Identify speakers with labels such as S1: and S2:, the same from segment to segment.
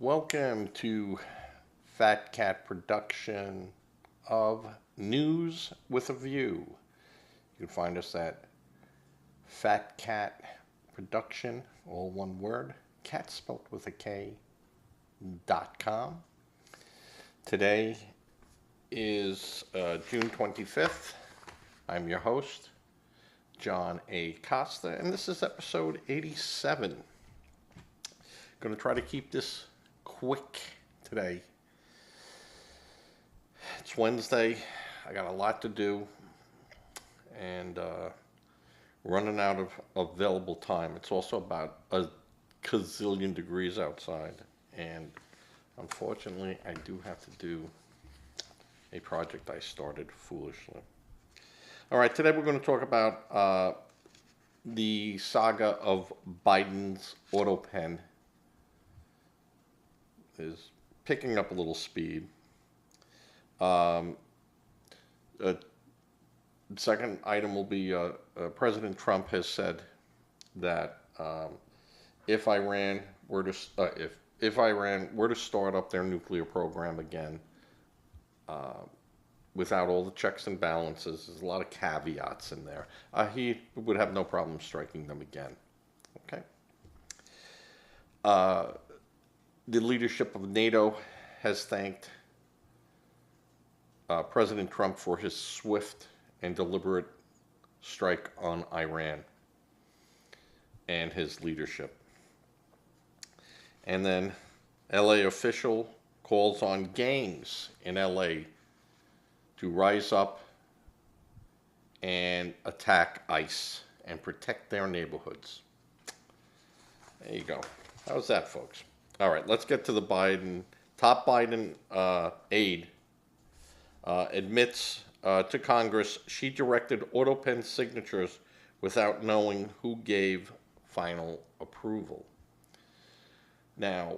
S1: Welcome to Fat Cat production of News with a View. You can find us at Fat Cat Production, all one word, cat spelled with a K.com. Today is June 25th. I'm your host, John A. Costa, and this is episode 87. Going to try to keep this quick today. It's Wednesday. I got a lot to do and running out of available time. It's also about a gazillion degrees outside, and unfortunately I do have to do a project I started foolishly. All right, today we're going to talk about the saga of Biden's auto pen is picking up a little speed. Second item will be President Trump has said that if Iran were to start up their nuclear program again, without all the checks and balances, there's a lot of caveats in there. He would have no problem striking them again. Okay. The leadership of NATO has thanked President Trump for his swift and deliberate strike on Iran and his leadership. And then LA official calls on gangs in LA to rise up and attack ICE and protect their neighborhoods. There you go. How's that, folks? All right, let's get to the top Biden aide admits to Congress she directed auto pen signatures without knowing who gave final approval. Now,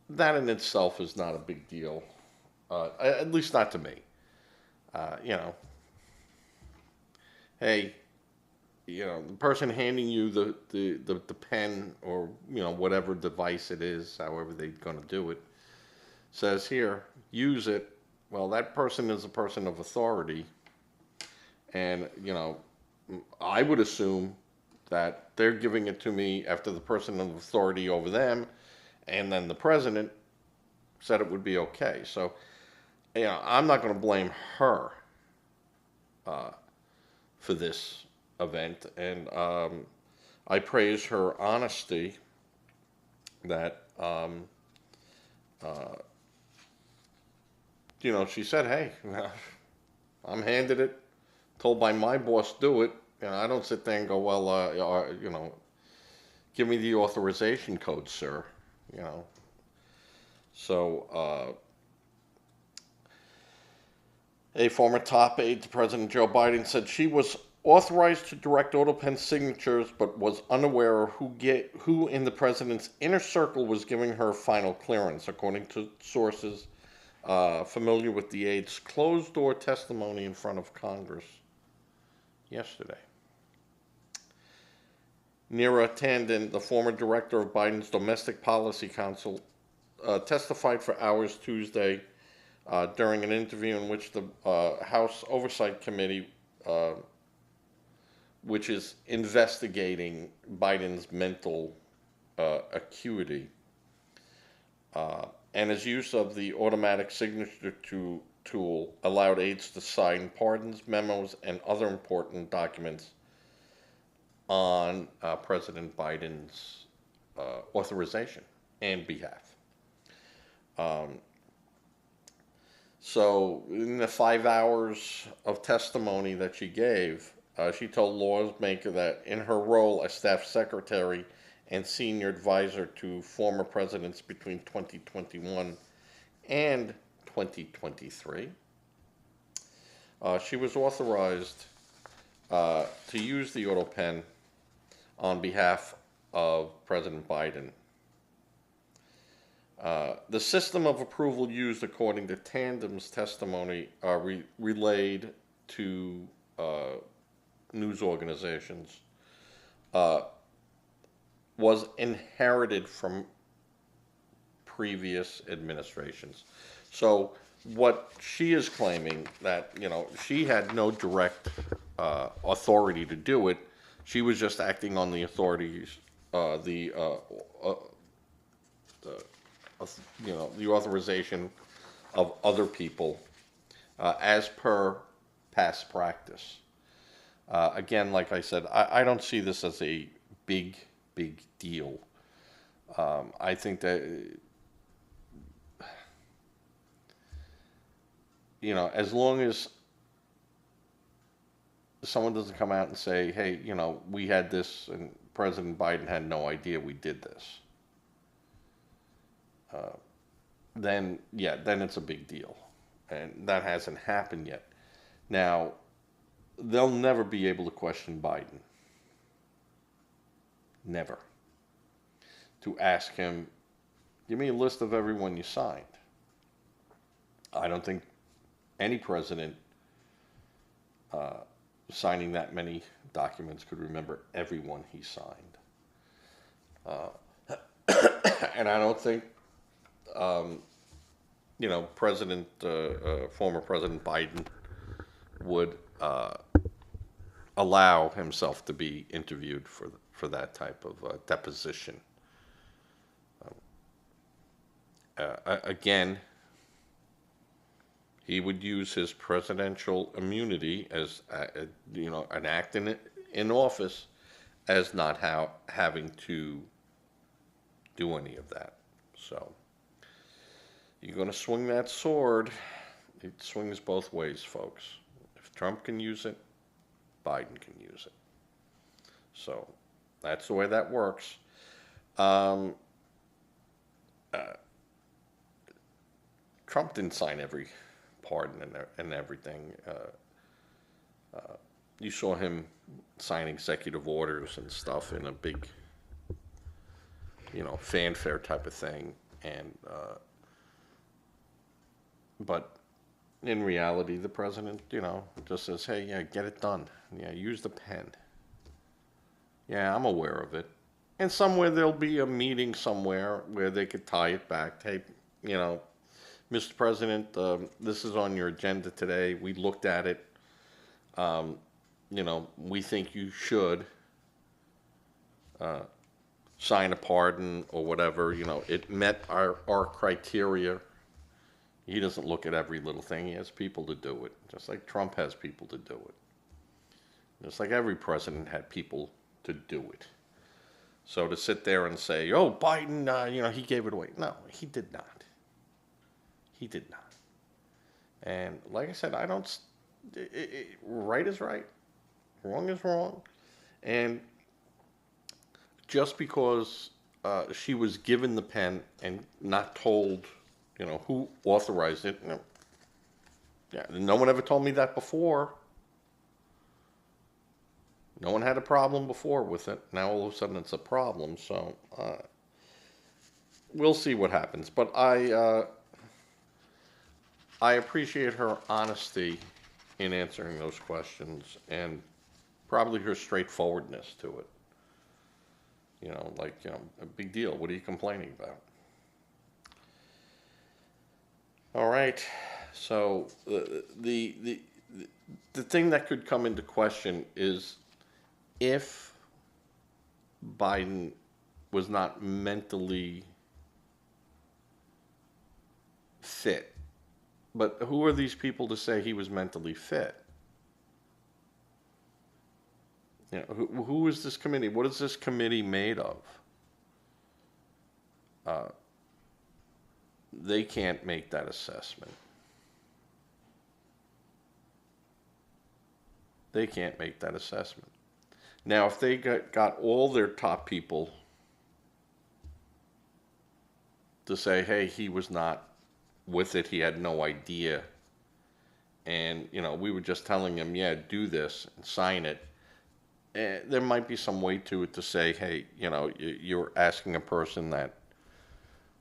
S1: that in itself is not a big deal, at least not to me. Hey, the person handing you the pen or, whatever device it is, however they're going to do it, says, here, use it. Well, that person is a person of authority. And, I would assume that they're giving it to me after the person of authority over them, and then the president said it would be okay. So, I'm not going to blame her for this event, and I praise her honesty that she said, hey, I'm handed it, told by my boss do it. I don't sit there and go, well, give me the authorization code, sir. So a former top aide to President Joe Biden said she was authorized to direct auto pen signatures, but was unaware of who in the president's inner circle was giving her final clearance, according to sources familiar with the aide's closed-door testimony in front of Congress yesterday. Neera Tanden, the former director of Biden's Domestic Policy Council, testified for hours Tuesday during an interview in which the House Oversight Committee, which is investigating Biden's mental acuity, and his use of the automatic signature tool allowed aides to sign pardons, memos, and other important documents on President Biden's authorization and behalf. So in the 5 hours of testimony that she gave, she told lawmakers that in her role as staff secretary and senior advisor to former presidents between 2021 and 2023, she was authorized to use the auto pen on behalf of President Biden. The system of approval used, according to Tandem's testimony, relayed to news organizations, was inherited from previous administrations. So what she is claiming that, she had no direct authority to do it. She was just acting on the authorities, the authorization of other people as per past practice. Again, like I said, I don't see this as a big deal. I think that, as long as someone doesn't come out and say, hey, we had this and President Biden had no idea we did this, then it's a big deal. And that hasn't happened yet. Now, they'll never be able to question Biden. Never. To ask him, give me a list of everyone you signed. I don't think any president signing that many documents could remember everyone he signed. And I don't think, former President Biden would allow himself to be interviewed for that type of deposition. Again, he would use his presidential immunity as an act in office as not having to do any of that. So you're going to swing that sword. It swings both ways, folks. If Trump can use it, Biden can use it. So that's the way that works. Trump didn't sign every pardon and everything. You saw him sign executive orders and stuff in a big, fanfare type of thing. And but in reality, the president, just says, hey, yeah, get it done. Yeah, use the pen. Yeah, I'm aware of it. And somewhere there'll be a meeting somewhere where they could tie it back. Hey, Mr. President, this is on your agenda today. We looked at it. We think you should sign a pardon or whatever. It met our criteria. He doesn't look at every little thing. He has people to do it, just like Trump has people to do it. Just like every president had people to do it. So to sit there and say, oh, Biden, he gave it away. No, he did not. He did not. And like I said, right is right. Wrong is wrong. And just because she was given the pen and not told, who authorized it. No one ever told me that before. No one had a problem before with it. Now all of a sudden it's a problem. So we'll see what happens. But I appreciate her honesty in answering those questions and probably her straightforwardness to it. A big deal. What are you complaining about? All right. So the thing that could come into question is if Biden was not mentally fit. But who are these people to say he was mentally fit? Who is this committee? What is this committee made of? They can't make that assessment. They can't make that assessment. Now, if they got all their top people to say, hey, he was not with it, he had no idea, and we were just telling him, yeah, do this and sign it, there might be some weight to it to say, hey, you're asking a person that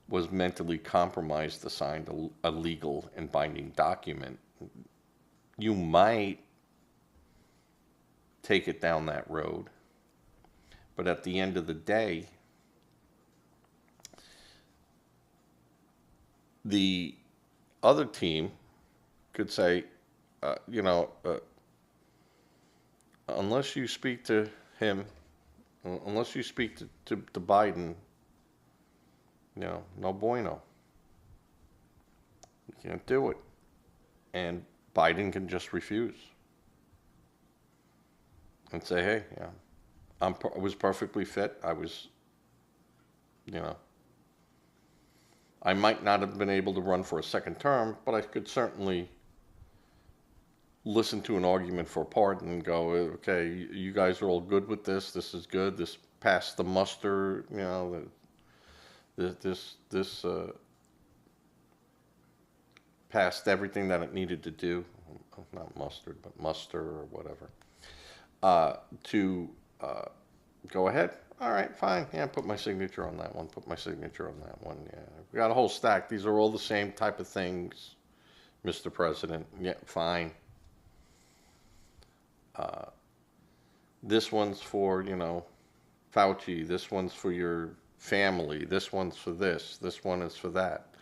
S1: was mentally compromised to sign a legal and binding document. You might take it down that road, but at the end of the day, The other team could say, unless you speak to him, unless you speak to Biden, no bueno. You can't do it. And Biden can just refuse and say, hey, I was perfectly fit. I was, I might not have been able to run for a second term, but I could certainly listen to an argument for pardon and go, okay, you guys are all good with this. This is good. This passed the muster. This passed everything that it needed to do. Not mustard, but muster or whatever. To go ahead. All right, fine. Yeah, put my signature on that one. Put my signature on that one. Yeah, we got a whole stack. These are all the same type of things, Mr. President. Yeah, fine. This one's for, Fauci. This one's for your family. This one's for this. This one is for that.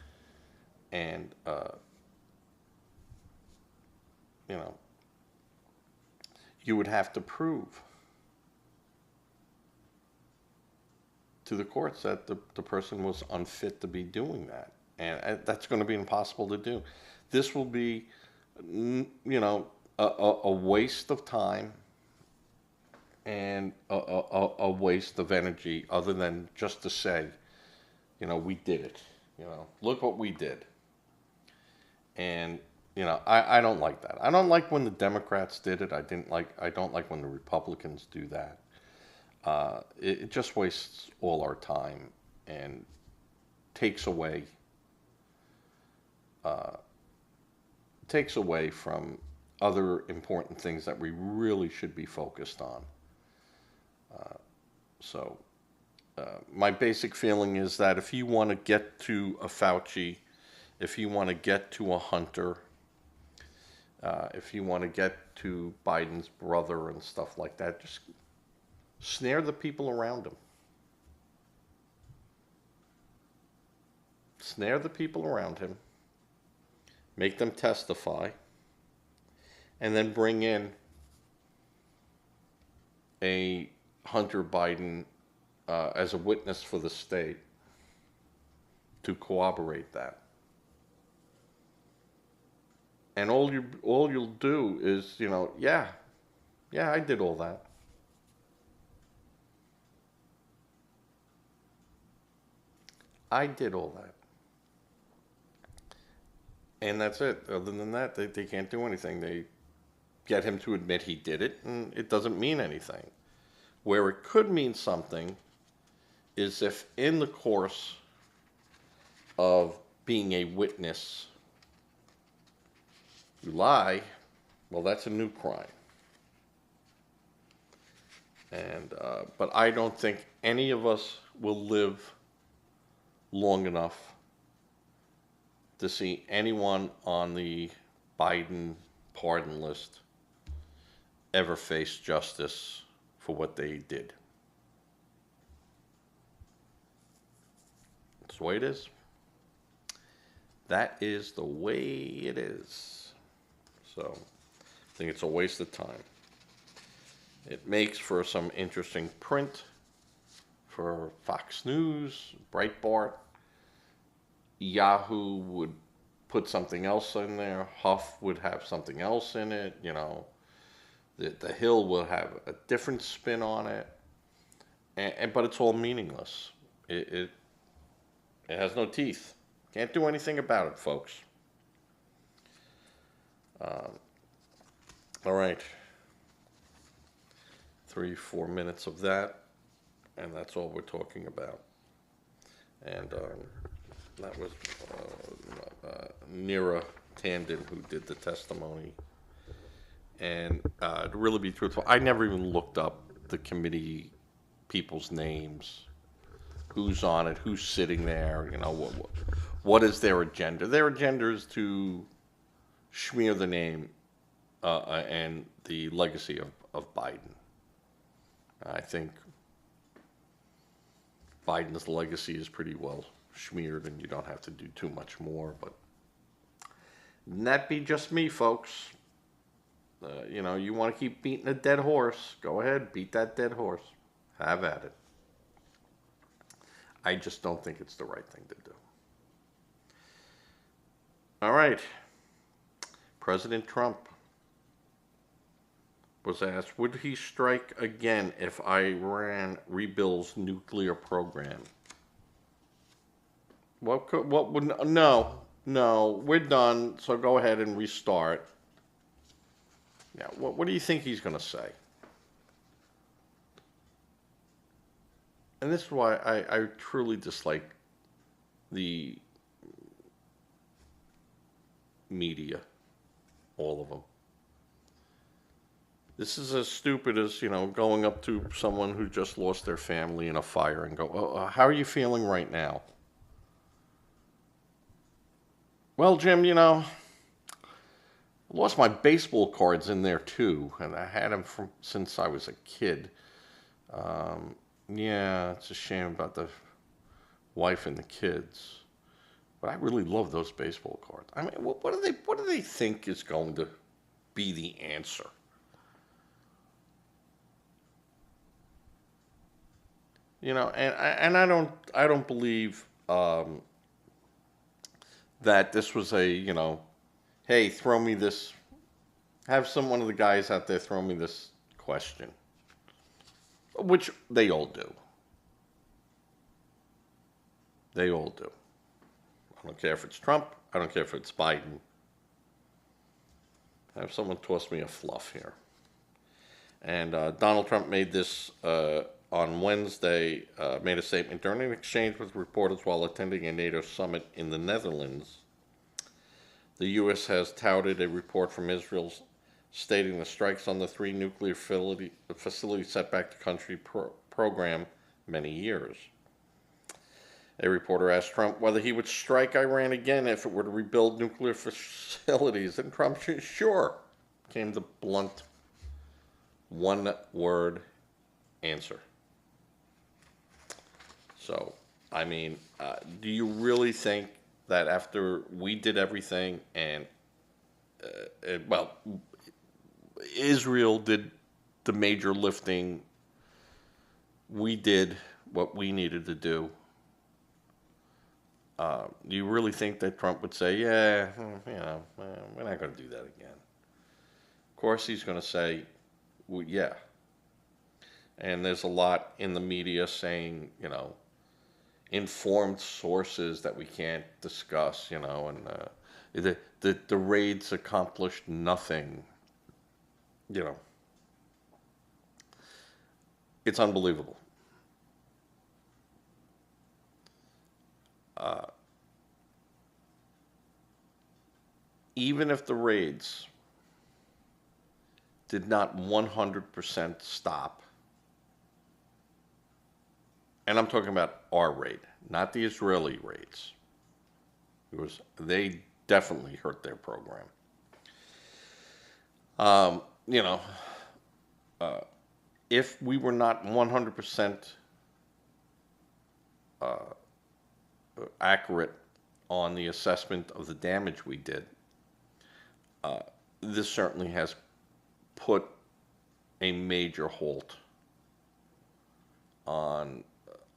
S1: And, you would have to prove to the courts that the person was unfit to be doing that. And that's going to be impossible to do. This will be, a waste of time and a waste of energy, other than just to say, we did it. Look what we did. And, I don't like that. I don't like when the Democrats did it. I don't like when the Republicans do that. It just wastes all our time and takes away from other important things that we really should be focused on. My basic feeling is that if you want to get to a Fauci, if you want to get to a Hunter, if you want to get to Biden's brother and stuff like that, just snare the people around him. Snare the people around him. Make them testify. And then bring in a Hunter Biden as a witness for the state to corroborate that. And all you'll do is, yeah, I did all that. I did all that. And that's it. Other than that, they can't do anything. They get him to admit he did it, and it doesn't mean anything. Where it could mean something is if in the course of being a witness you lie, well, that's a new crime. And but I don't think any of us will live long enough to see anyone on the Biden pardon list ever face justice for what they did. That's the way it is. That is the way it is. So I think it's a waste of time. It makes for some interesting print for Fox News, Breitbart. Yahoo would put something else in there. Huff would have something else in it. The Hill will have a different spin on it. But it's all meaningless. It has no teeth. Can't do anything about it, folks. All right. 3-4 minutes of that, and that's all we're talking about. And that was Neera Tanden who did the testimony. And to really be truthful, I never even looked up the committee people's names, who's on it, who's sitting there, what is their agenda. Their agenda is to smear the name and the legacy of Biden. I think Biden's legacy is pretty well smeared and you don't have to do too much more. But that be just me, folks. You want to keep beating a dead horse, go ahead, beat that dead horse. Have at it. I just don't think it's the right thing to do. All right. President Trump was asked, would he strike again if Iran rebuilds nuclear program? No, we're done, so go ahead and restart. Now, what do you think he's going to say? And this is why I truly dislike the media, all of them. This is as stupid as, going up to someone who just lost their family in a fire and go, oh, how are you feeling right now? Well, Jim, I lost my baseball cards in there too, and I had them since I was a kid. Yeah, it's a shame about the wife and the kids, but I really love those baseball cards. I mean, what do they think is going to be the answer? And I don't believe that this was a, hey, throw me this. Have one of the guys out there throw me this question, which they all do. They all do. I don't care if it's Trump. I don't care if it's Biden. Have someone toss me a fluff here. And Donald Trump made this on Wednesday, made a statement during an exchange with reporters while attending a NATO summit in the Netherlands. The U.S. has touted a report from Israel stating the strikes on the 3 nuclear facilities set back the country program many years. A reporter asked Trump whether he would strike Iran again if it were to rebuild nuclear facilities, and Trump said, sure, came the blunt, one-word answer. So, I mean, do you really think that after we did everything and, Israel did the major lifting, we did what we needed to do, do you really think that Trump would say, yeah, we're not going to do that again? Of course he's going to say, well, yeah. And there's a lot in the media saying, informed sources that we can't discuss, and the raids accomplished nothing. It's unbelievable. Even if the raids did not 100% stop, and I'm talking about our raid, not the Israeli raids, because they definitely hurt their program. If we were not 100% accurate on the assessment of the damage we did, this certainly has put a major halt on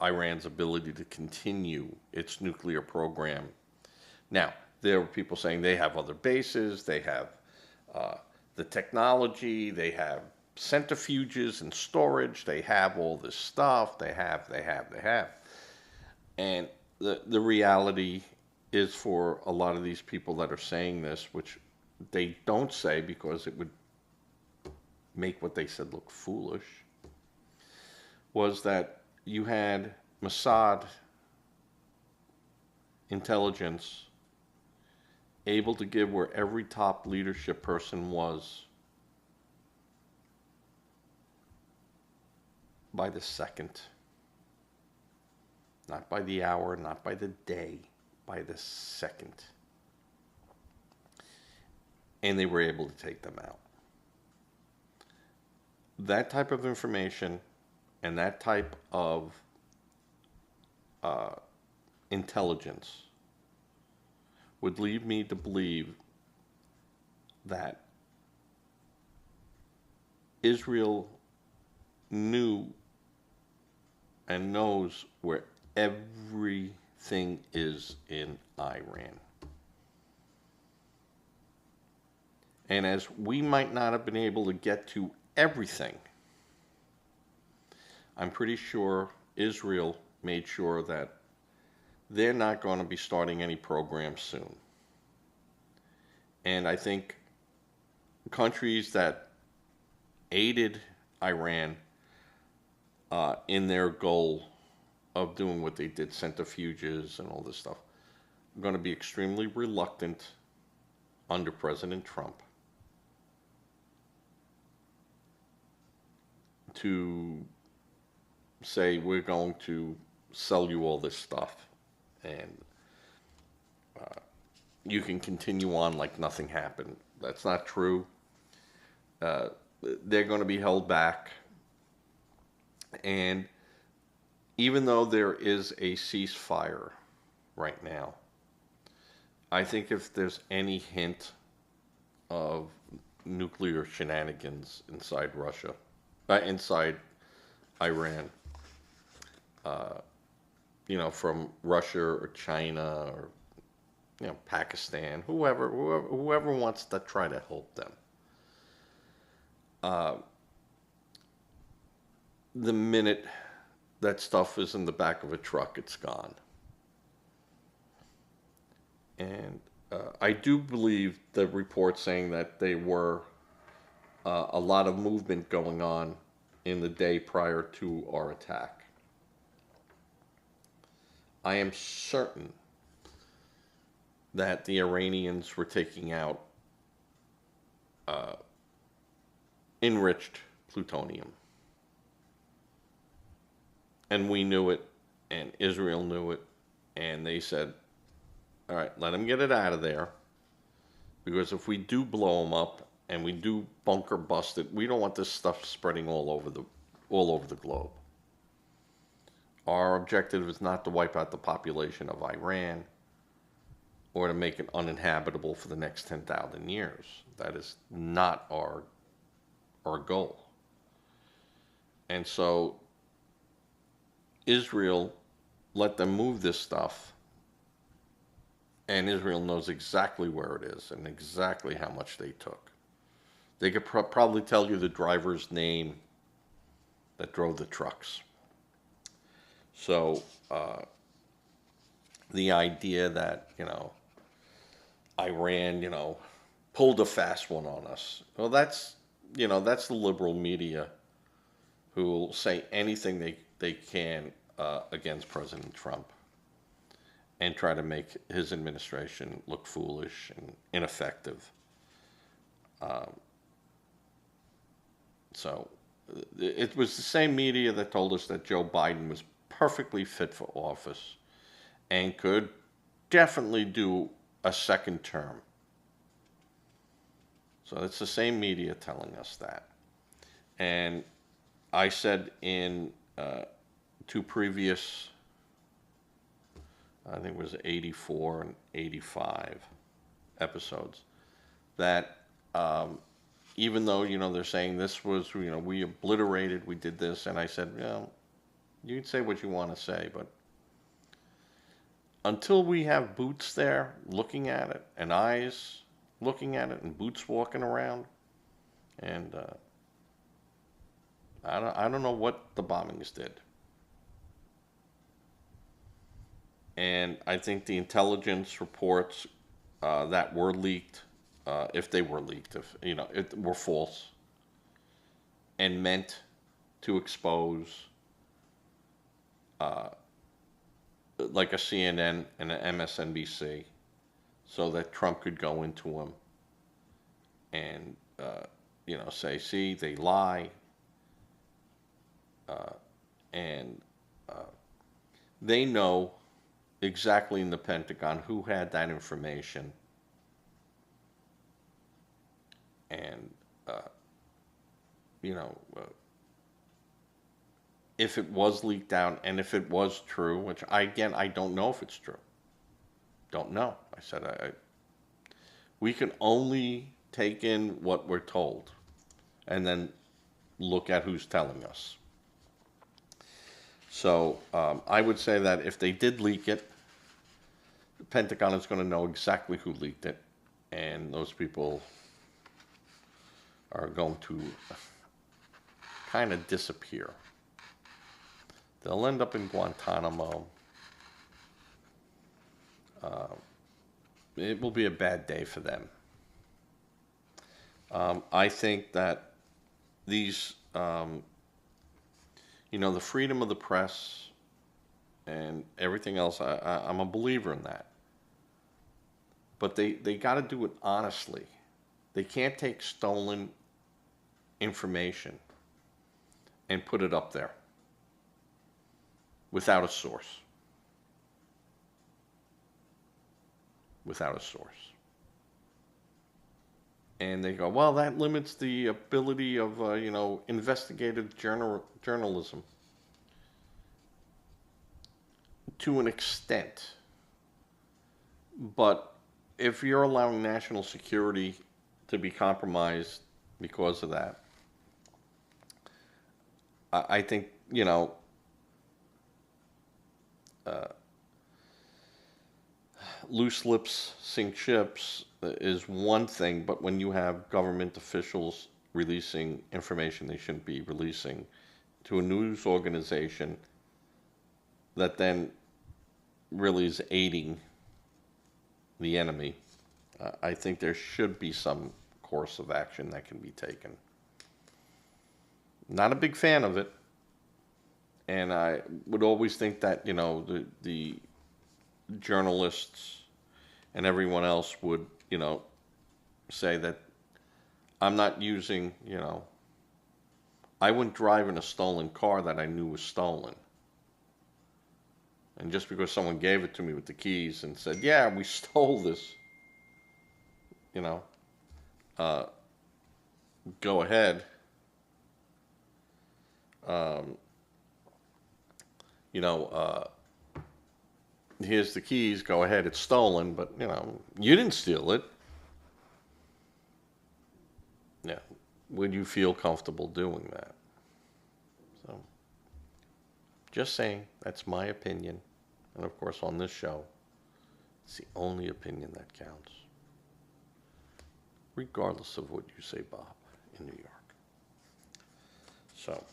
S1: Iran's ability to continue its nuclear program. Now, there were people saying they have other bases, they have the technology, they have centrifuges and storage, they have all this stuff, they have. And the reality is, for a lot of these people that are saying this, which they don't say because it would make what they said look foolish, was that you had Mossad intelligence able to give where every top leadership person was by the second. Not by the hour, not by the day, by the second. And they were able to take them out. That type of information and that type of intelligence would lead me to believe that Israel knew and knows where everything is in Iran. And as we might not have been able to get to everything, I'm pretty sure Israel made sure that they're not going to be starting any programs soon. And I think countries that aided Iran in their goal of doing what they did, centrifuges and all this stuff, are going to be extremely reluctant under President Trump to say, we're going to sell you all this stuff and you can continue on like nothing happened. That's not true. They're going to be held back. And even though there is a ceasefire right now, I think if there's any hint of nuclear shenanigans inside Russia, inside Iran, from Russia or China or Pakistan, whoever wants to try to help them. The minute that stuff is in the back of a truck, it's gone. And I do believe the report saying that there were a lot of movement going on in the day prior to our attack. I am certain that the Iranians were taking out enriched plutonium. And we knew it, and Israel knew it, and they said, all right, let them get it out of there, because if we do blow them up and we do bunker bust it, we don't want this stuff spreading all over the globe. Our objective is not to wipe out the population of Iran or to make it uninhabitable for the next 10,000 years. That is not our goal. And so Israel let them move this stuff, and Israel knows exactly where it is and exactly how much they took. They could probably tell you the driver's name that drove the trucks. So the idea that, Iran, pulled a fast one on us. Well, that's the liberal media who will say anything they can against President Trump and try to make his administration look foolish and ineffective. So it was the same media that told us that Joe Biden was perfectly fit for office and could definitely do a second term. So it's the same media telling us that. And I said in two previous, I think it was 84 and 85 episodes, that even though, they're saying this was, we obliterated, we did this, and I said, you can say what you want to say, but until we have boots there looking at it, and eyes looking at it, and boots walking around, and I don't know what the bombings did. And I think the intelligence reports that were leaked, if they were leaked, if were false and meant to expose like a CNN and an MSNBC, so that Trump could go into them and say, see, they lie, and they know exactly in the Pentagon who had that information, and if it was leaked out and if it was true, which I don't know if it's true. Don't know. I said we can only take in what we're told and then look at who's telling us. So I would say that if they did leak it, the Pentagon is going to know exactly who leaked it, and those people are going to kind of disappear. They'll end up in Guantanamo. It will be a bad day for them. I think that these, the freedom of the press and everything else, I'm a believer in that. But they got to do it honestly. They can't take stolen information and put it up there without a source. Without a source. And they go, well, that limits the ability of, investigative journalism to an extent. But if you're allowing national security to be compromised because of that, I think, loose lips sink ships is one thing, but when you have government officials releasing information they shouldn't be releasing to a news organization that then really is aiding the enemy, I think there should be some course of action that can be taken. Not a big fan of it, and I would always think that, the journalists and everyone else would, say that I'm not using, I wouldn't drive in a stolen car that I knew was stolen. And just because someone gave it to me with the keys and said, yeah, we stole this, go ahead. Here's the keys, go ahead, it's stolen, but, you didn't steal it. Yeah. Would you feel comfortable doing that? So, just saying, that's my opinion. And of course, on this show, it's the only opinion that counts. Regardless of what you say, Bob, in New York. So,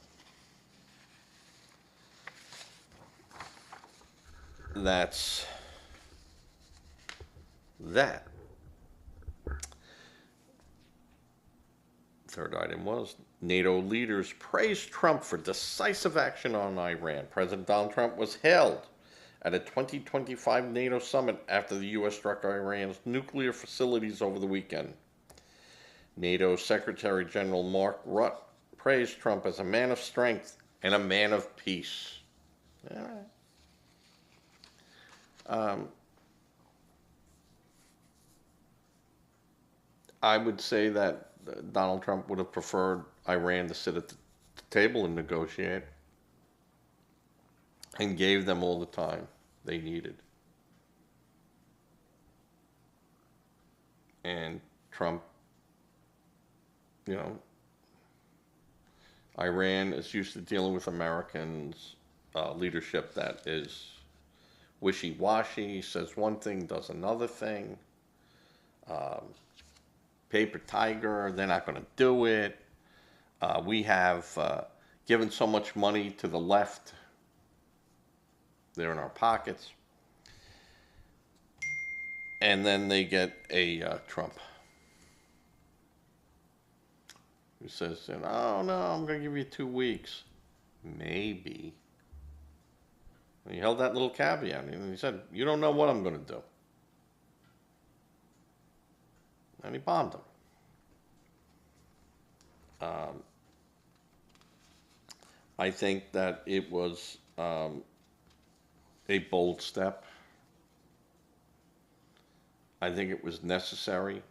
S1: that's that. Third item was NATO leaders praised Trump for decisive action on Iran. President Donald Trump was hailed at a 2025 NATO summit after the U.S. struck Iran's nuclear facilities over the weekend. NATO Secretary General Mark Rutte praised Trump as a man of strength and a man of peace. All right. I would say that Donald Trump would have preferred Iran to sit at the table and negotiate, and gave them all the time they needed. And Trump, Iran is used to dealing with Americans' leadership that is wishy-washy, says one thing, does another thing. Paper tiger, they're not going to do it. We have given so much money to the left. They're in our pockets. And then they get a Trump who says, oh, no, I'm going to give you 2 weeks. Maybe. And he held that little caveat. And he said, you don't know what I'm going to do. And he bombed him. I think that it was a bold step. I think it was necessary.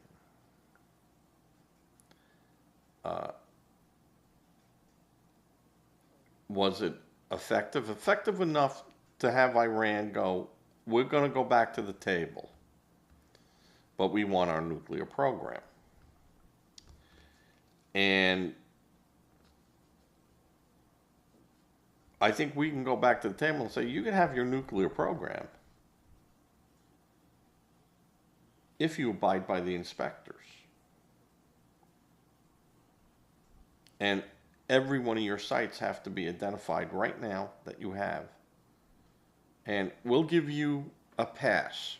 S1: Was it effective enough to have Iran go, we're going to go back to the table, but we want our nuclear program. And I think we can go back to the table and say, you can have your nuclear program if you abide by the inspectors. And every one of your sites have to be identified right now that you have. And we'll give you a pass.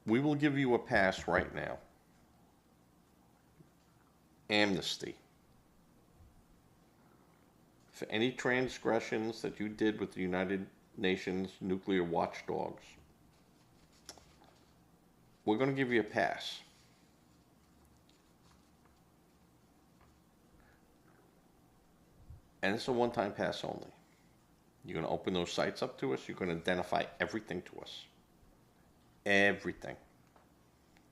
S1: We will give you a pass right now. Amnesty. For any transgressions that you did with the United Nations nuclear watchdogs, we're going to give you a pass. And it's a one-time pass only. You're going to open those sites up to us. You're going to identify everything to us. Everything.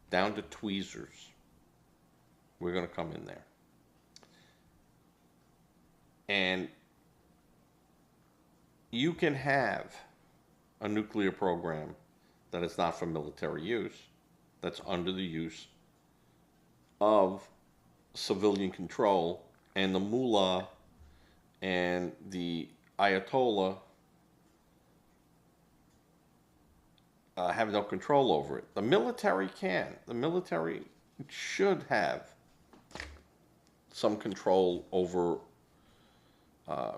S1: Down to tweezers. We're going to come in there. And you can have a nuclear program that is not for military use, that's under the use of civilian control, and the mullah and the Ayatollah have no control over it. The military can. The military should have some control over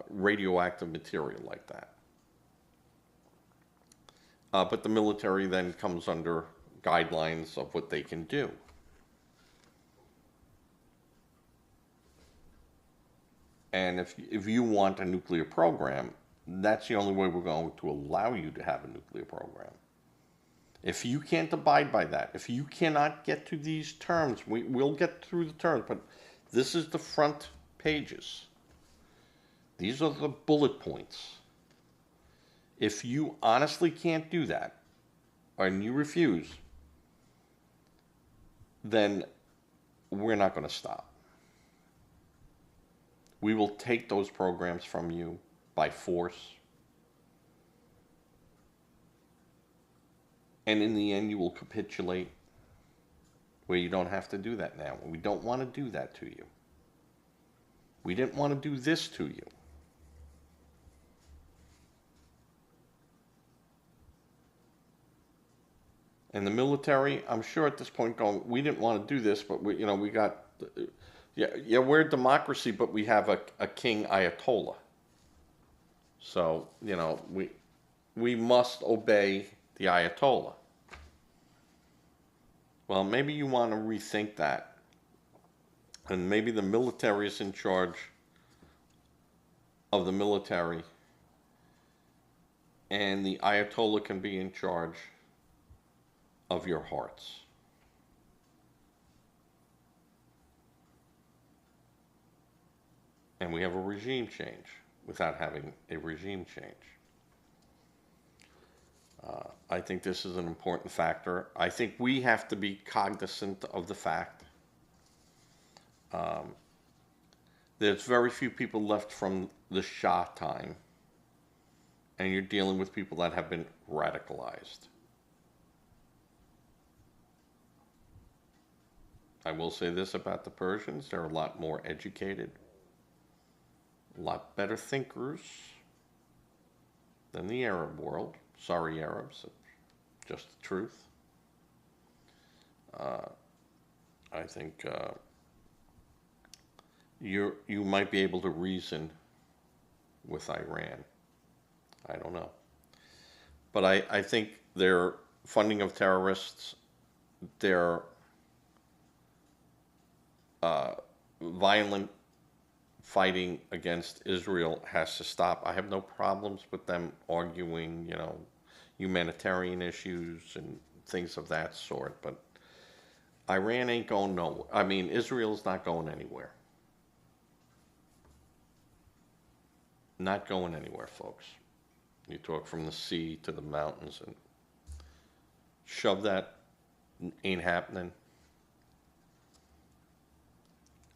S1: radioactive material like that. But the military then comes under guidelines of what they can do. And if you want a nuclear program, that's the only way we're going to allow you to have a nuclear program. If you can't abide by that, if you cannot get to these terms, we'll get through the terms, but this is the front pages. These are the bullet points. If you honestly can't do that, and you refuse, then we're not going to stop. We will take those programs from you by force. And in the end, you will capitulate where you don't have to do that now. We don't want to do that to you. We didn't want to do this to you. And the military, I'm sure at this point going, we didn't want to do this, but we got, we're a democracy, but we have a king Ayatollah. So, we must obey the Ayatollah. Well, maybe you want to rethink that. And maybe the military is in charge of the military. And the Ayatollah can be in charge of your hearts. And we have a regime change without having a regime change. I think this is an important factor. I think we have to be cognizant of the fact there's very few people left from the Shah time, and you're dealing with people that have been radicalized. I will say this about the Persians: they're a lot more educated, a lot better thinkers than the Arab world. Sorry, Arabs, just the truth. I think you might be able to reason with Iran. I don't know. But I think their funding of terrorists, their violent fighting against Israel has to stop. I have no problems with them arguing, humanitarian issues and things of that sort, but Iran ain't going nowhere. I mean, Israel's not going anywhere. Not going anywhere, folks. You talk from the sea to the mountains and shove that, ain't happening.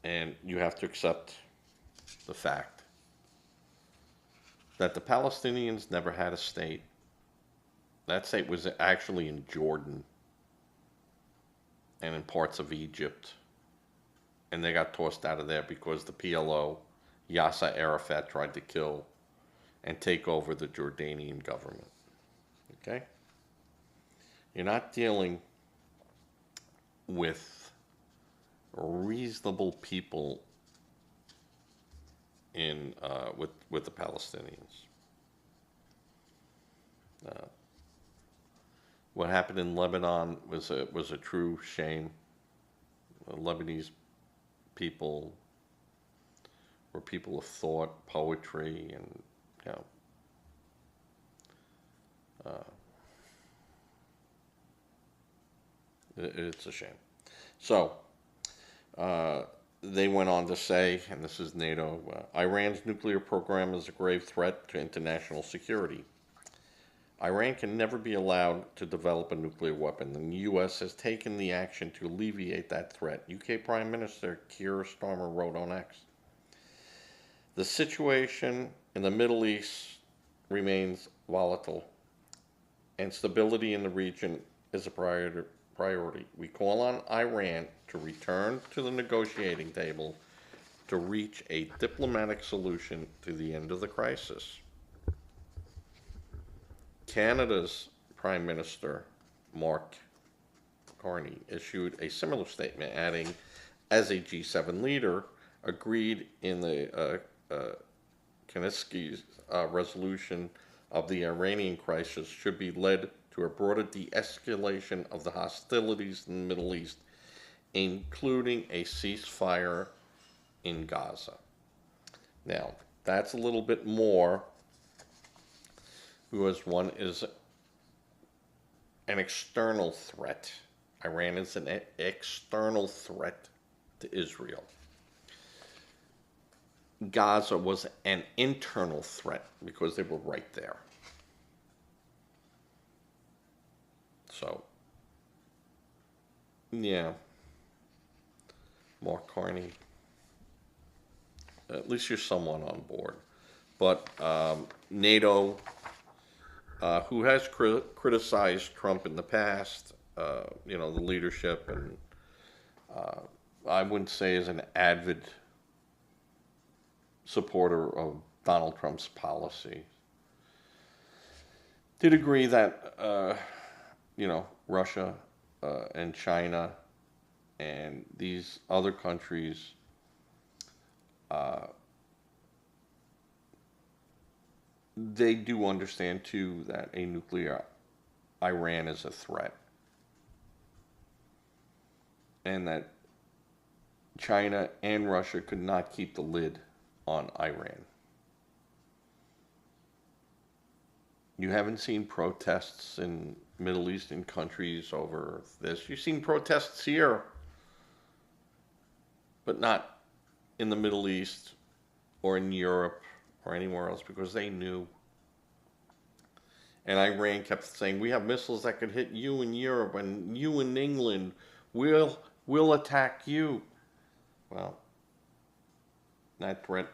S1: And you have to accept the fact that the Palestinians never had a state. That state was actually in Jordan and in parts of Egypt. And they got tossed out of there because the PLO, Yasser Arafat, tried to kill and take over the Jordanian government. Okay? You're not dealing with reasonable people in with the Palestinians. What happened in Lebanon was a true shame. The Lebanese people were people of thought, poetry, and you know, it's a shame. So they went on to say, and this is NATO, Iran's nuclear program is a grave threat to international security. Iran can never be allowed to develop a nuclear weapon, and the U.S. has taken the action to alleviate that threat. UK Prime Minister Keir Starmer wrote on X. The situation in the Middle East remains volatile, and stability in the region is a priority. We call on Iran to return to the negotiating table to reach a diplomatic solution to the end of the crisis. Canada's Prime Minister, Mark Carney, issued a similar statement, adding, as a G7 leader, agreed in the Kaczynski's resolution of the Iranian crisis should be led to a broader de-escalation of the hostilities in the Middle East, including a ceasefire in Gaza. Now, that's a little bit more, because one is an external threat. Iran is an external threat to Israel. Gaza was an internal threat because they were right there. So, yeah, Mark Carney, at least you're someone on board. But NATO, who has criticized Trump in the past, you know, the leadership, and I wouldn't say is an avid supporter of Donald Trump's policy, did agree that, you know, Russia and China and these other countries they do understand, too, that a nuclear Iran is a threat. And that China and Russia could not keep the lid on Iran. You haven't seen protests in Middle Eastern countries over this. You've seen protests here, but not in the Middle East or in Europe or anywhere else, because they knew. And Iran kept saying, we have missiles that could hit you in Europe and you in England. We'll attack you. Well, that threat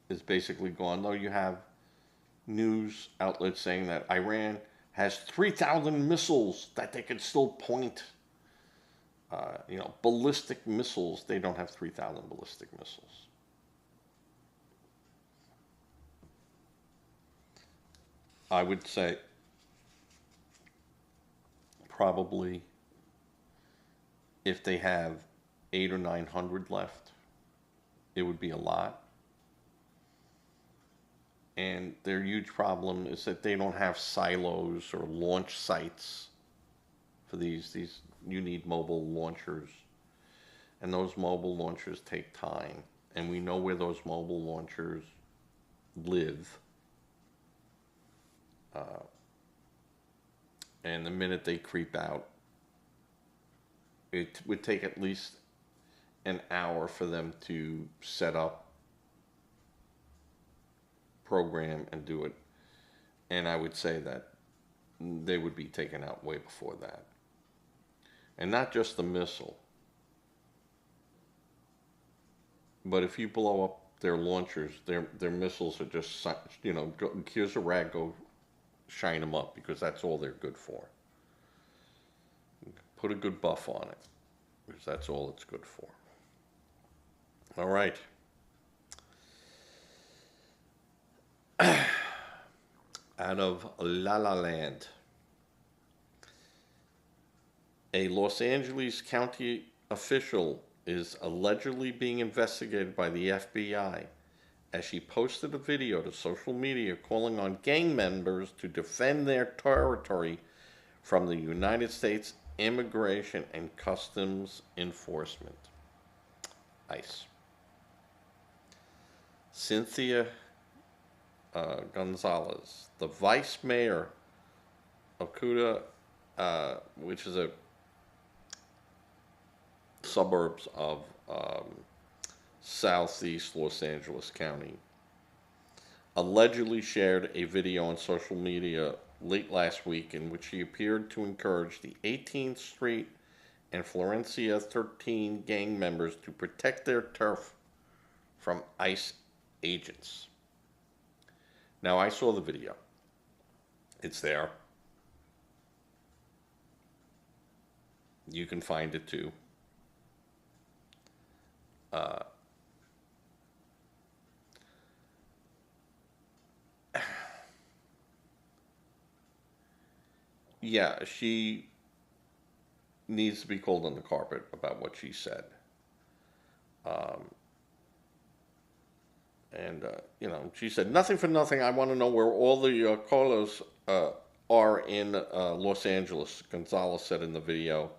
S1: is basically gone, though you have news outlets saying that Iran has 3,000 missiles that they could still point. You know, ballistic missiles. They don't have 3,000 ballistic missiles. I would say probably if they have 800 or 900 left, it would be a lot. And their huge problem is that they don't have silos or launch sites for these. You need mobile launchers. And those mobile launchers take time. And we know where those mobile launchers live. And the minute they creep out, it would take at least an hour for them to set up, program, and do it. And I would say that they would be taken out way before that. And not just the missile. But if you blow up their launchers, their missiles are just, here's a rag, go shine them up, because that's all they're good for. Put a good buff on it, because that's all it's good for. All right. Out of La La Land. A Los Angeles County official is allegedly being investigated by the FBI as she posted a video to social media calling on gang members to defend their territory from the United States Immigration and Customs Enforcement, ICE. Cynthia Gonzales, the vice mayor of Cuda, which is a suburbs of southeast Los Angeles County, allegedly shared a video on social media late last week in which she appeared to encourage the 18th Street and Florencia 13 gang members to protect their turf from ICE agents. Now, I saw the video. It's there. You can find it too. Yeah, she needs to be called on the carpet about what she said. She said, "Nothing for nothing. I want to know where all the colos are in Los Angeles," Gonzales said in the video.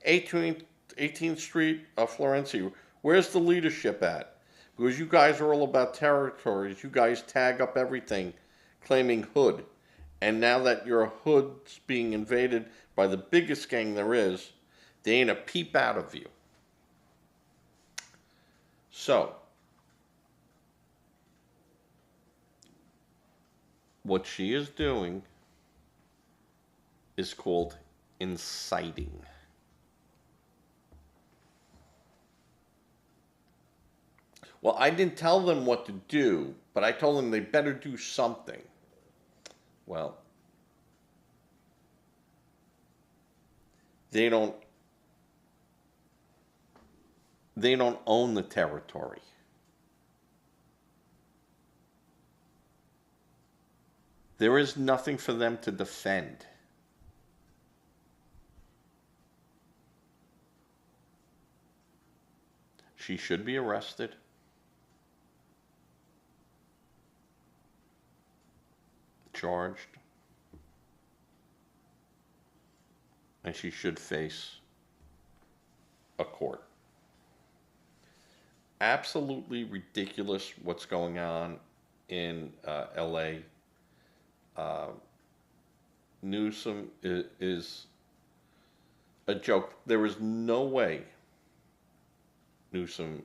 S1: 18th Street, Florencia, where's the leadership at? Because you guys are all about territories. You guys tag up everything, claiming hood. And now that your hood's being invaded by the biggest gang there is, they ain't a peep out of you. So, what she is doing is called inciting. Well, I didn't tell them what to do, but I told them they better do something. Well, they don't own the territory. There is nothing for them to defend. She should be arrested. Charged. And she should face a court. Absolutely ridiculous what's going on in LA. Newsom is a joke. There is no way Newsom,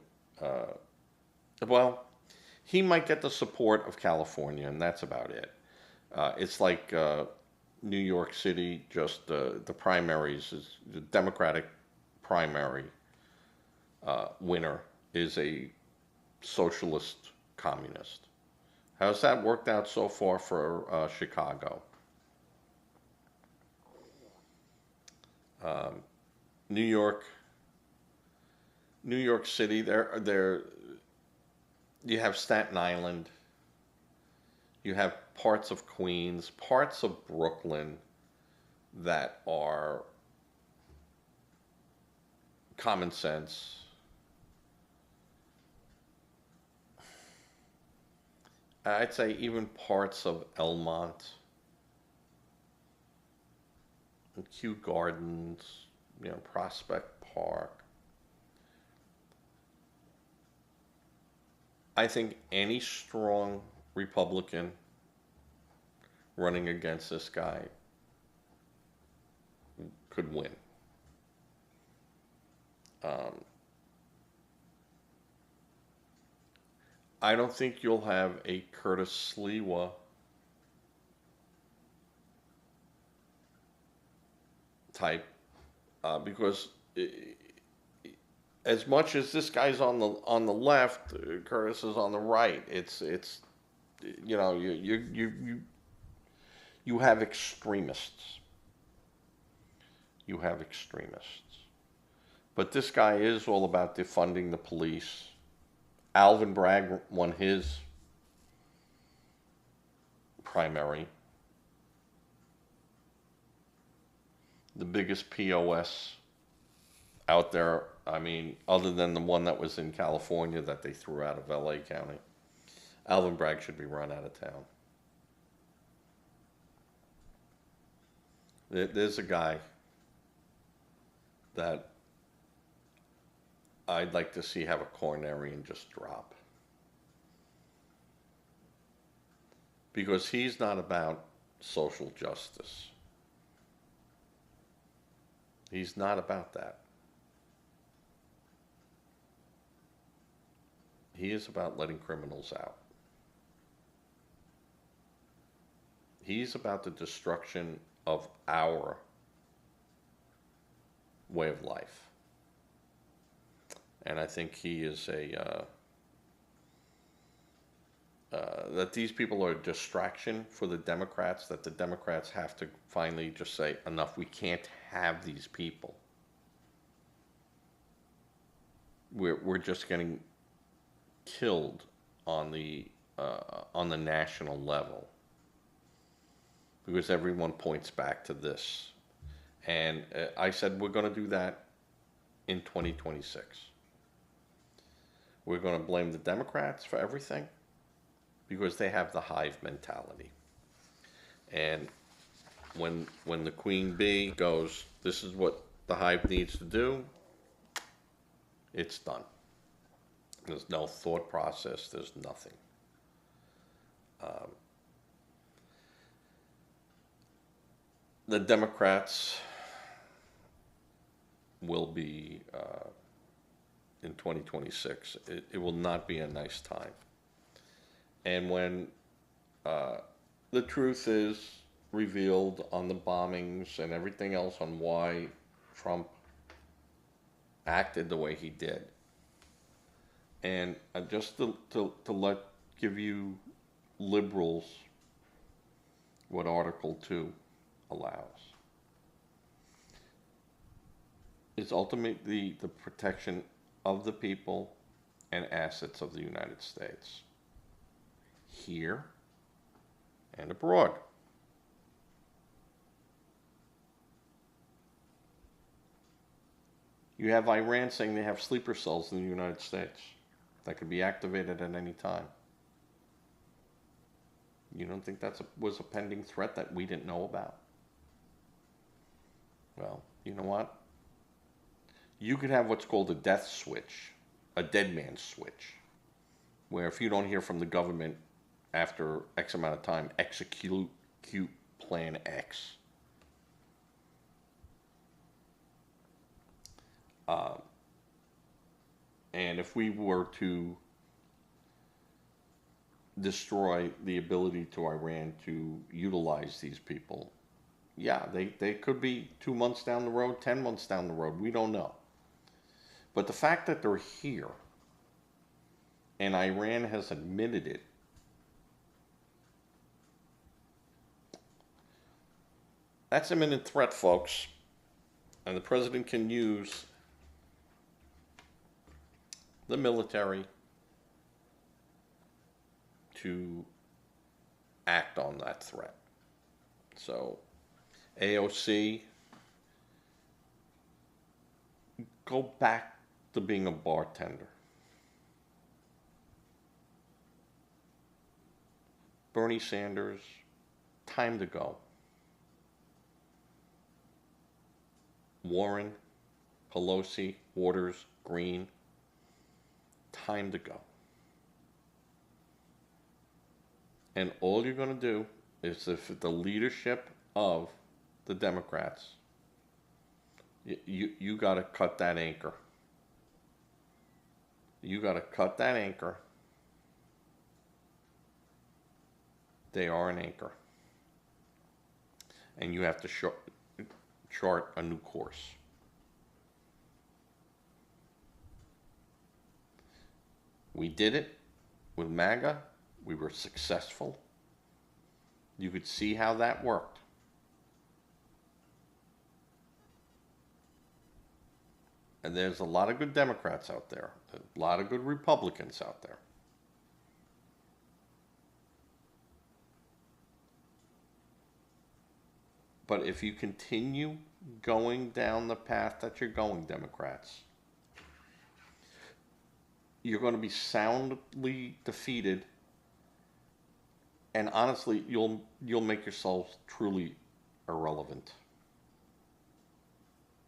S1: he might get the support of California, and that's about it. It's like New York City, just the primaries, is the Democratic primary winner is a socialist communist. How's that worked out so far for Chicago? New York City, there you have Staten Island, you have parts of Queens, parts of Brooklyn that are common sense. I'd say even parts of Elmont and Kew Gardens, Prospect Park. I think any strong Republican running against this guy could win. I don't think you'll have a Curtis Sliwa type because as much as this guy's on the left, Curtis is on the right. It's you have extremists. You have extremists. But this guy is all about defunding the police. Alvin Bragg won his primary. The biggest POS out there, I mean, other than the one that was in California that they threw out of LA County. Alvin Bragg should be run out of town. There's a guy that I'd like to see have a coronary and just drop. Because he's not about social justice. He's not about that. He is about letting criminals out. He's about the destruction of our way of life. And I think he is that these people are a distraction for the Democrats, that the Democrats have to finally just say, enough, we can't have these people. We're just getting killed on the national level because everyone points back to this. And I said we're going to do that in 2026. We're going to blame the Democrats for everything because they have the hive mentality. And when the queen bee goes, this is what the hive needs to do, it's done. There's no thought process. There's nothing. The Democrats will be, in 2026, it will not be a nice time. And when the truth is revealed on the bombings and everything else on why Trump acted the way he did, and just to give you liberals what Article 2 allows, is ultimately the protection of the people and assets of the United States, here and abroad. You have Iran saying they have sleeper cells in the United States that could be activated at any time. You don't think that was a pending threat that we didn't know about? Well, you know what? You could have what's called a death switch, a dead man switch, where if you don't hear from the government after X amount of time, execute Plan X. And if we were to destroy the ability to Iran to utilize these people, yeah, they could be 2 months down the road, 10 months down the road. We don't know. But the fact that they're here and Iran has admitted it, that's imminent threat, folks. And the president can use the military to act on that threat. So, AOC, go back to being a bartender. Bernie Sanders, time to go. Warren, Pelosi, Waters, Green, time to go. And all you're going to do is, if the leadership of the Democrats, you got to cut that anchor. You got to cut that anchor. They are an anchor. And you have to chart a new course. We did it with MAGA. We were successful. You could see how that worked. And there's a lot of good Democrats out there, a lot of good Republicans out there. But if you continue going down the path that you're going, Democrats, you're going to be soundly defeated, and honestly, you'll make yourselves truly irrelevant.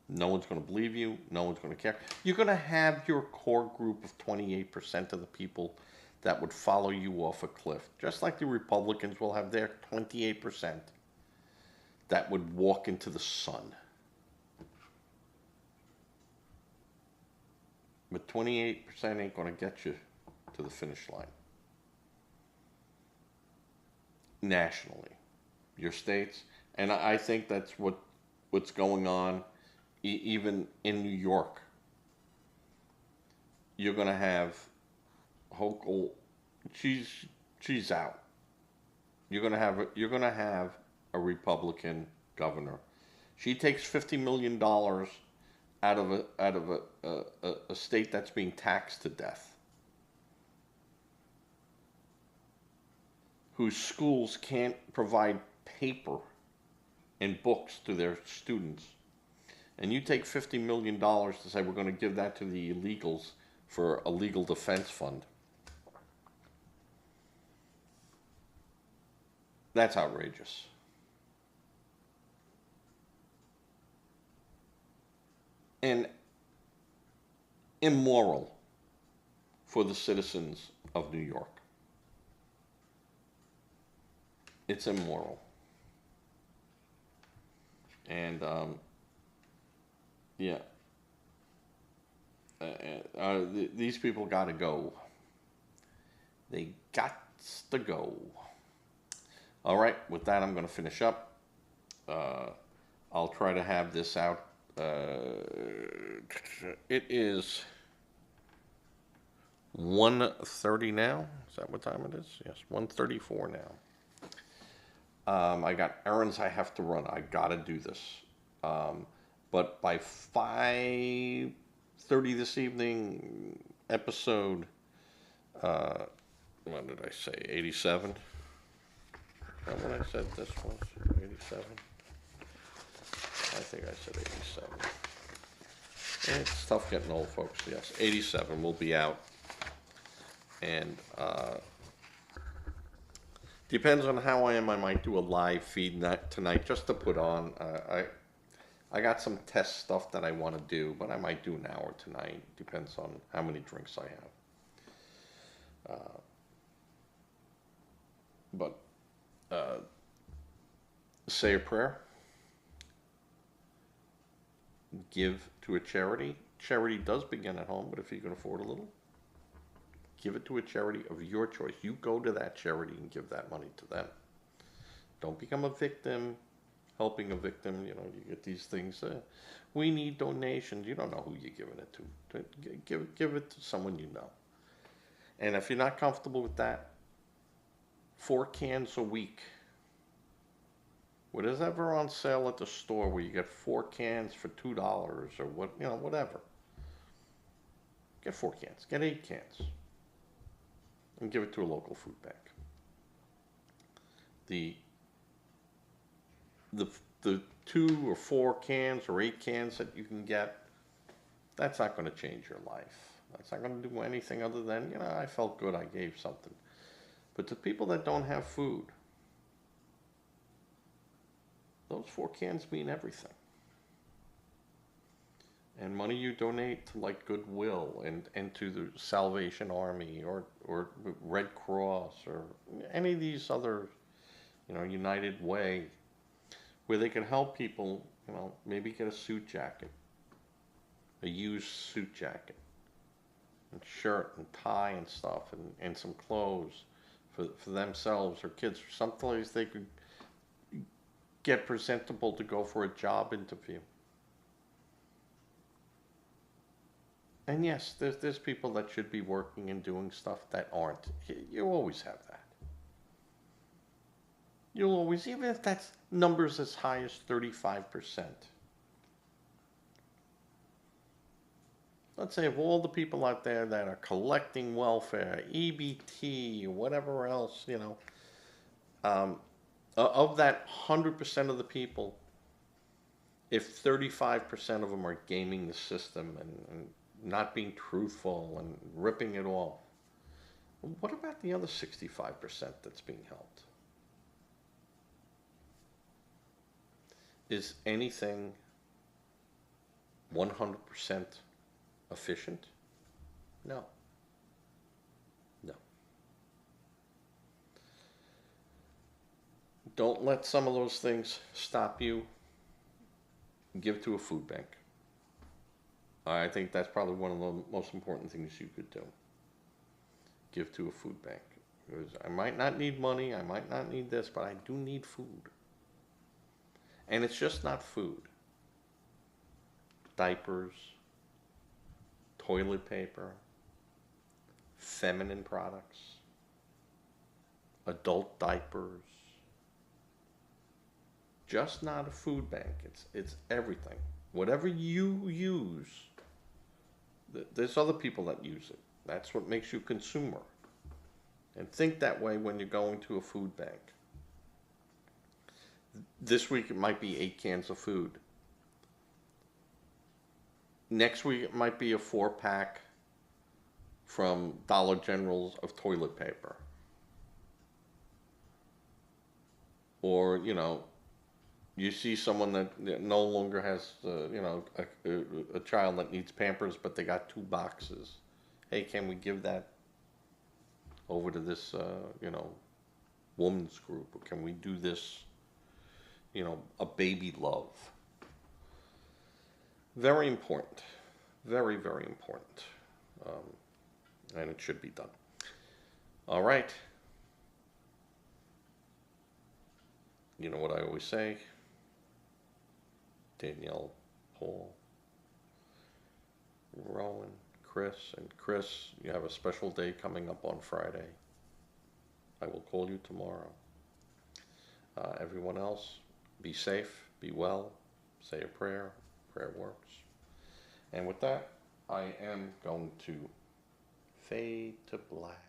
S1: No one's going to believe you. No one's going to care. You're going to have your core group of 28% of the people that would follow you off a cliff, just like the Republicans will have their 28% that would walk into the sun. But 28% ain't going to get you to the finish line. Nationally, your states, and I think that's what's going on. Even in New York, you're going to have Hochul. She's out. You're going to have a Republican governor. She takes $50 million out of a state that's being taxed to death, whose schools can't provide paper and books to their students. And you take $50 million to say we're going to give that to the illegals for a legal defense fund. That's outrageous. And immoral for the citizens of New York. It's immoral. And yeah, these people got to go. They got to go. All right, with that, I'm going to finish up. I'll try to have this out. It is 1:30 now. Is that what time it is? Yes, 1:34 now. I got errands I have to run. I got to do this. But by 5:30 this evening, episode, what did I say, 87? Is that what I said this was, 87? I think I said 87. It's tough getting old, folks. Yes, 87 will be out. And depends on how I am. I might do a live feed tonight just to put on. I got some test stuff that I want to do, but I might do an hour tonight. Depends on how many drinks I have. But say a prayer. Give to a charity. Charity does begin at home, but if you can afford a little, give it to a charity of your choice. You go to that charity and give that money to them. Don't become a victim. Helping a victim, you get these things. We need donations. You don't know who you're giving it to. Give it to someone you know. And if you're not comfortable with that, 4 cans a week. Whatever on sale at the store where you get 4 cans for $2 or whatever. Get 4 cans. Get 8 cans. And give it to a local food bank. The 2 or 4 cans or 8 cans that you can get, that's not going to change your life. That's not going to do anything other than, I felt good, I gave something. But to people that don't have food, those 4 cans mean everything. And money you donate to like Goodwill and to the Salvation Army or Red Cross or any of these other, United Way, where they can help people, maybe get a suit jacket, a used suit jacket, and shirt and tie and stuff, and some clothes for themselves or kids, or someplace they could get presentable to go for a job interview. And yes, there's people that should be working and doing stuff that aren't. You always have that. You'll always, even if that's numbers as high as 35%. Let's say of all the people out there that are collecting welfare, EBT, whatever else, of that 100% of the people, if 35% of them are gaming the system and not being truthful and ripping it off, what about the other 65% that's being held? Is anything 100% efficient? No. No. Don't let some of those things stop you. Give to a food bank. I think that's probably one of the most important things you could do. Give to a food bank. Because I might not need money, I might not need this, but I do need food. And it's just not food. Diapers, toilet paper, feminine products, adult diapers. Just not a food bank. It's everything. Whatever you use, there's other people that use it. That's what makes you a consumer. And think that way when you're going to a food bank. This week it might be 8 cans of food. Next week it might be a 4-pack from Dollar General's of toilet paper. Or, you see someone that no longer has, a child that needs Pampers, but they got 2 boxes. Hey, can we give that over to this, woman's group? Or can we do this, a baby love? Very important. Very, very important. And it should be done. All right. You know what I always say? Danielle, Paul, Rowan, Chris, and Chris, you have a special day coming up on Friday. I will call you tomorrow. Everyone else, be safe, be well, say a prayer. Prayer works. And with that, I am going to fade to black.